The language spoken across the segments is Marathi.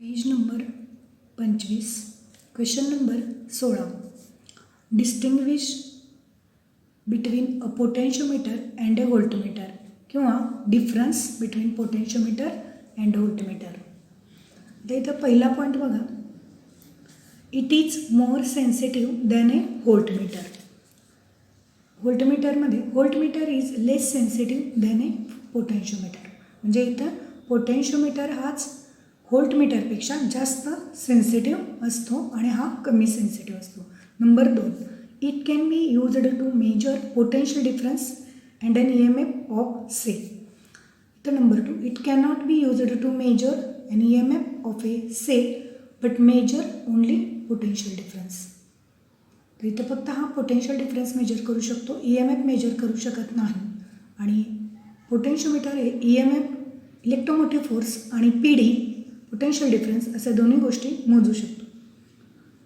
Page number 25 question number 16 distinguish between a potentiometer and a voltmeter किंवा difference between potentiometer and voltmeter. आता इथं पहिला पॉईंट बघा, it is more sensitive than a voltmeter. Voltmeter is less sensitive than a potentiometer. म्हणजे इथं पोटेन्शियोमीटर हाच व्होल्टमीटरपेक्षा जास्त सेन्सिटिव्ह असतो आणि हा कमी सेन्सिटिव्ह असतो. Number 2, it can be used to measure potential difference and an EMF of cell. तर number 2, it cannot be used to measure an EMF of a cell but measure only potential difference. तर इथं फक्त हा पोटेन्शियल डिफरन्स मेजर करू शकतो, EMF मेजर करू शकत नाही. आणि पोटेन्शियोमीटर हे EMF इलेक्ट्रोमोटिव्ह फोर्स आणि PD पोटेन्शियल डिफरन्स अशा दोन्ही गोष्टी मोजू शकतो.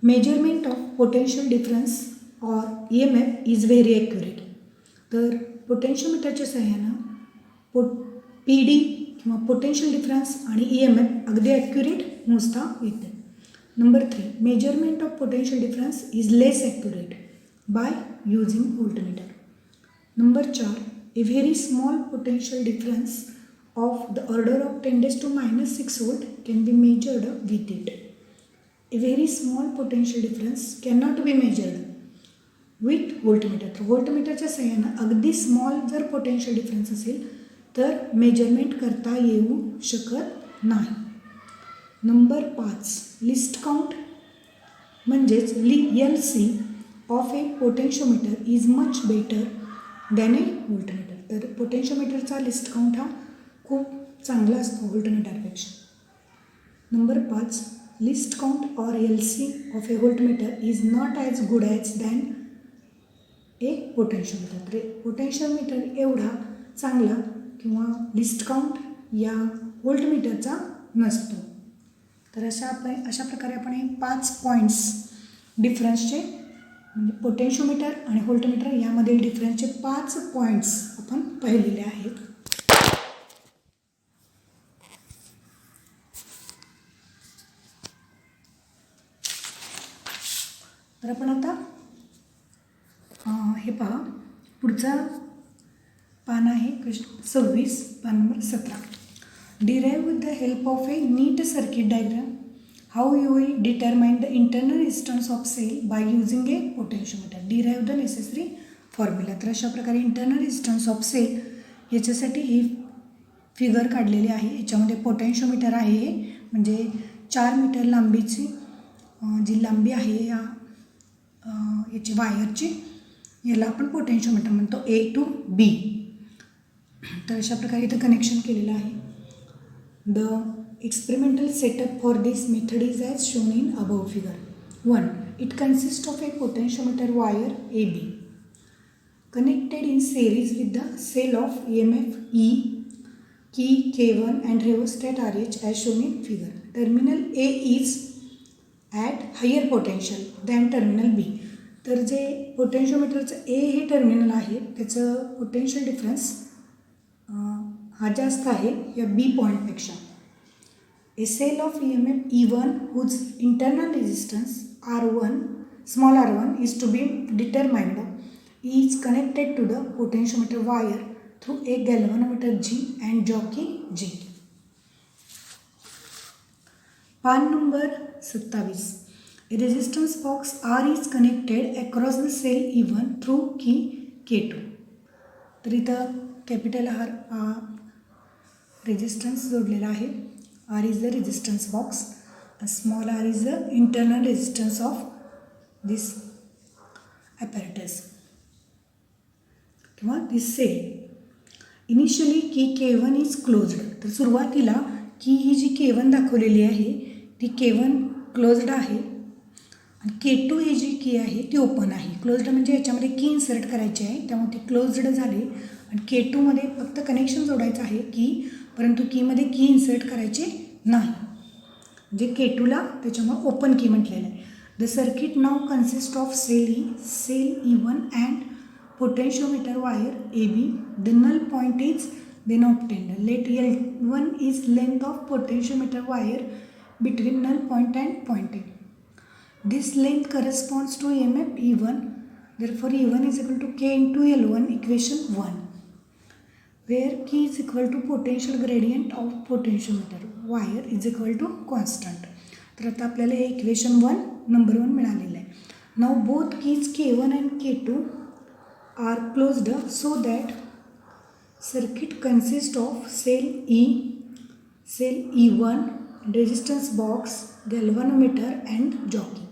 Measurement of potential difference or EMF is very accurate. तर पोटेन्शियोमीटरच्या सहाय्यानं PD किंवा पोटेन्शियल डिफरन्स आणि EMF अगदी ॲक्युरेट मोजता येते. Number 3, measurement of potential difference is less accurate by using voltmeter. Number 4, A very small potential difference of the order of 10⁻⁻6 volt can be measured with it. A very small potential difference cannot be measured with voltmeter. तर व्होल्टमीटरच्या सहाय्यानं अगदी स्मॉल जर पोटेन्शियल डिफरन्स असेल तर मेजरमेंट करता येऊ शकत नाही. नंबर 5, लिस्ट काउंट म्हणजेच LC of a potentiometer is much better than a voltmeter. तर पोटेन्शियोमीटरचा लिस्ट काउंट हा खूप चांगला असतो व्होल्टमीटरपेक्षा. Number 5, least count or LC of a voltmeter is not as good as than a potentiometer. तर पोटेन्शियोमीटर एवढा चांगला किंवा लिस्ट काउंट या व्होल्टमीटरचा नसतो. तर अशा प्रकारे आपण हे 5 पॉईंट्स डिफरन्सचे म्हणजे पोटेन्शियोमीटर आणि व्होल्टमीटर यामधील डिफरन्सचे 5 पॉईंट्स आपण पाहिलेले आहेत. तर आपण आता हे पहा, पुढचा पान आहे 26, पान number 17. Derive with the help of a neat circuit diagram how you will determine the internal resistance of cell by using a potentiometer. Derive the necessary formula. तर अशा प्रकारे इंटरनल रेजिस्टन्स ऑफ सेल याच्यासाठी ही फिगर काढलेली आहे. याच्यामध्ये पोटेन्शियोमीटर आहे हे म्हणजे 4 मीटर लांबीची जी लांबी आहे याची वायरची, याला आपण पोटेन्शियोमीटर म्हणतो A to B. तर अशा प्रकारे इथं कनेक्शन केलेलं आहे. The experimental setup for this method is as shown in above figure. 1, it consist of a potentiometer wire AB connected in series with the cell of EMF E, key K1 and rheostat RH as shown in figure. Terminal A is at higher potential than terminal B. तर जे पोटेन्शियोमीटरचं A हे टर्मिनल आहे त्याचं पोटेन्शियल डिफरन्स हा जास्त आहे या B पॉईंटपेक्षा. A cell of EMF E1 whose internal resistance R1 small r1 is to be determined is connected to the potentiometer wire through a galvanometer G and jockey G. पान number 27. A resistance box R is connected across the cell E1 through key K2. तर इथं कॅपिटल हा रेजिस्टन्स जोडलेला आहे. R is the resistance box. Small r is the internal resistance of this apparatus किंवा दिस सेल. इनिशियली की K1 इज क्लोज्ड. तर सुरुवातीला की ही जी K1 दाखवलेली आहे ती K1 क्लोज्ड आहे आणि K2 ही जी की आहे ती ओपन आहे. क्लोज्ड म्हणजे याच्यामध्ये की इन्सर्ट करायची आहे त्यामुळे ती क्लोज्ड झाली आणि K2मध्ये फक्त कनेक्शन जोडायचं आहे की, परंतु कीमध्ये की इन्सर्ट करायचे नाही म्हणजे K2ला त्याच्यामुळे ओपन की म्हटलेलं आहे. The circuit now consist of cell E1 and potentiometer wire AB. The null point is then obtained. Let L1 is length of potentiometer wire between null point and point A. This length corresponds to EMF E1. Therefore, E1 is equal to K into L1, equation 1. Where K is equal to potential gradient of potentiometer. Wire is equal to constant. तर आता आपल्याला हे इक्वेशन 1 नंबर 1 मिळालेलं आहे. Now both keys K1 and K2 are closed so that circuit consists of cell E, cell E1, resistance box, galvanometer and jockey.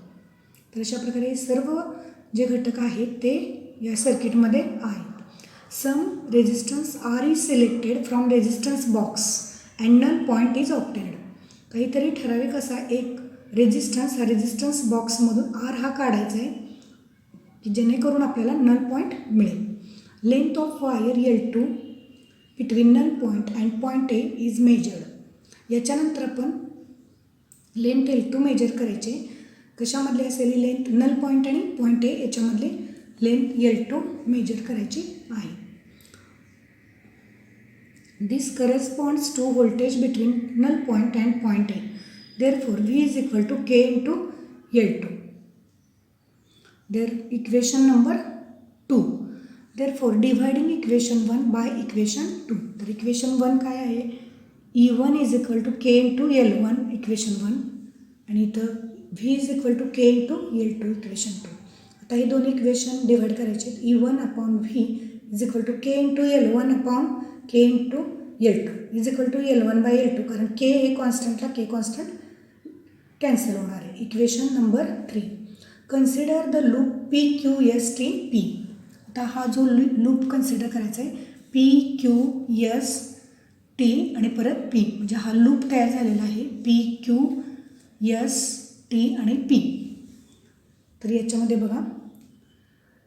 तर अशा प्रकारे सर्व जे घटक आहेत ते या सर्किटमध्ये आहेत. Some resistance R is selected from resistance box and null point is obtained. काहीतरी ठराविक असा एक रेजिस्टन्स हा रेजिस्टन्स बॉक्समधून आर हा काढायचा आहे की जेणेकरून आपल्याला नल पॉईंट मिळेल. Length of wire L2 between null point and point A is measured. याच्यानंतर आपण लेंथ L2 मेजर करायचे. कशामधली असेल ही लेंथ? नल पॉईंट आणि पॉईंट ए याच्यामधली लेंथ L2 मेजर करायची आहे. This corresponds to voltage between null point and point A. Therefore, V is equal to K into L2. There equation number 2. Therefore, dividing equation 1 by equation 2. तर equation 1 काय आहे? E1 is equal to K into L1 equation 1 आणि इथं V is equal to K into L2 equation 2. आता हे दोन इक्वेशन डिवाइड करायचे. E1 upon V is equal to K into L1 upon K into L2 is equal to L1 by L2 कारण K हे कॉन्स्टंटला K कॉन्स्टंट कॅन्सल होणार आहे. Equation number 3. Consider the loop PQSTP. आता हा जो लूप कन्सिडर करायचा आहे PQST आणि परत P म्हणजे हा लूप तयार झालेला आहे PQST आणि P. तर याच्यामध्ये बघा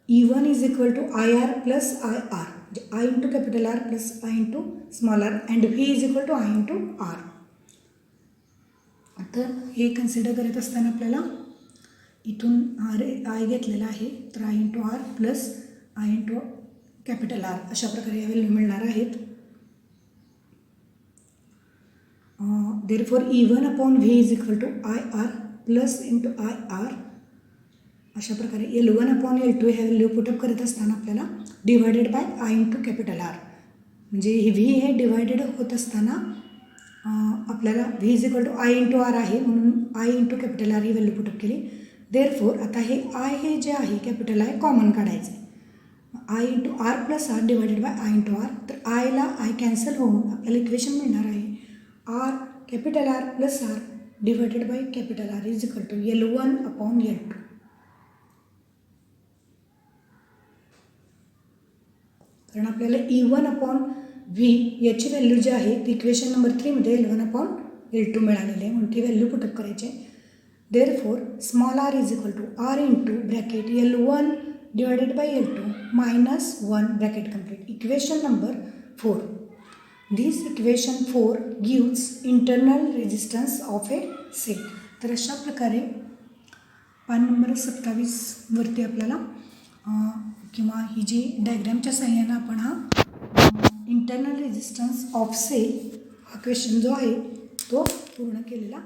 E1 is equal to IR plus IR म्हणजे I into capital R plus I into small r and V is equal to I into R. तर हे कन्सिडर करत असताना आपल्याला इथून I घेतलेला आहे तर I into R plus I into capital R अशा प्रकारे या व्हॅल्यू मिळणार आहेत. Therefore E1 upon V is equal to IR plus into IR अशा प्रकारे L1 अपॉन L2 ह्या व्हॅल्यू पुटअप करत असताना आपल्याला divided by I into capital R म्हणजे हे V हे डिवायडेड होत असताना आपल्याला V is equal to I into R आहे म्हणून I इंटू कॅपिटल R ही व्हॅल्यू पुटअप केली. देअरफॉर आता हे I हे जे आहे कॅपिटल I कॉमन काढायचे. I into R plus R divided by I into R. तर Iला I कॅन्सल होऊन आपल्याला इक्वेशन मिळणार आहे R capital R plus R divided by capital R is equal to L1 upon L2. कारण आपल्याला E1 अपॉन V याची व्हॅल्यू जी आहे ती इक्वेशन नंबर 3 मध्ये L1 अपॉन L2 मिळालेली आहे म्हणून ती व्हॅल्यू पुटअप करायची आहे. Therefore small r is equal to R into bracket L1 divided by L2 minus 1 bracket complete. Equation number 4. This equation 4 gives internal resistance of a cell. तर अशा प्रकारे पान नंबर 27 वरती आपल्याला किंवा ही जी डायग्रॅमच्या सहाय्यानं आपण हा इंटरनल रेजिस्टन्स ऑफ सेल हा क्वेश्चन जो आहे तो पूर्ण केलेला